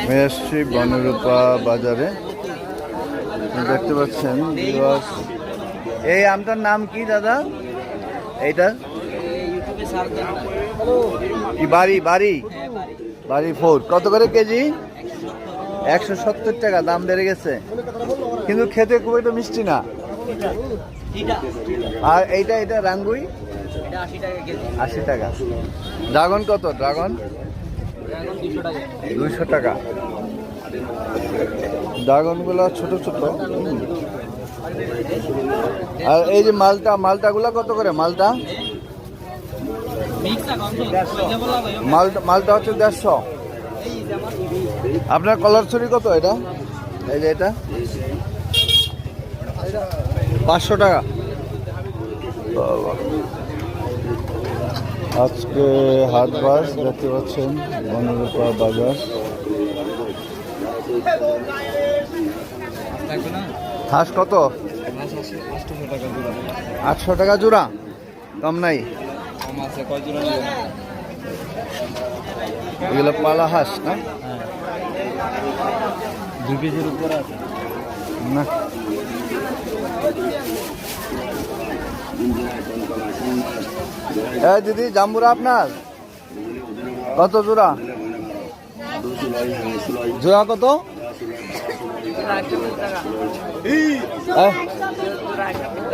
আমি এসছি বনরূপা বাজারে, দেখতে পাচ্ছেন। এই আমটার নাম কি দাদা? এইটা কি বাড়ি বাড়ি বাড়ি ফোর কত করে কেজি? 170 টাকা দাম বেড়ে গেছে, কিন্তু খেতে খুব একটা মিষ্টি না। আর এইটা এটা রাঙ্গুই 80 টাকা। ড্রাগন কত? ড্রাগন 200 টাকা। ড্রাগন গুলা ছোট ছোট। আর এই যে মালটাগুলা কত করে? মালটা হচ্ছে 150। আপনার কলার ছড়ি কত? এটা এই যে এটা 500 টাকা। আজকে হাট বাস দেখতে পাচ্ছেন বনরূপা বাজার। হাঁস কত? 800 টাকা জোড়া। কম নাই? এগুলো পালা হাঁস না? 2 কেজির উপরে আছে না? হ্যাঁ দিদি, জাম্বুরা আপনার কত জোড়া? জোড়া কত?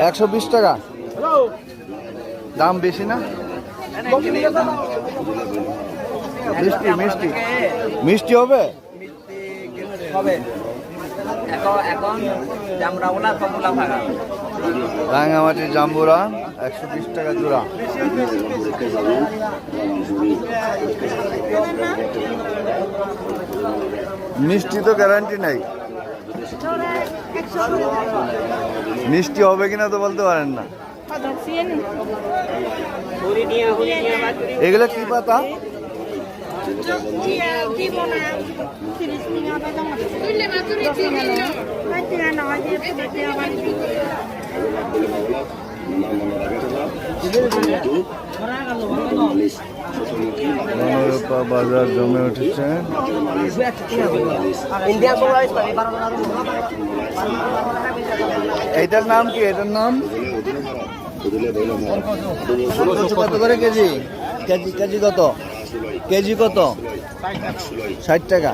120 টাকা। দাম বেশি না? মিষ্টি মিষ্টি মিষ্টি হবে। রাঙামাটির জাম্বুরা 120 টাকা জোড়া। মিষ্টি তো গ্যারান্টি নাই, মিষ্টি হবে কিনা তো বলতে পারেন না। এগুলো কি পাতা? বনরূপা বাজার জমে উঠেছে। এইটার নাম কি? এটার নাম কত করে কেজি? কেজি কত? কেজি কত? 60 টাকা।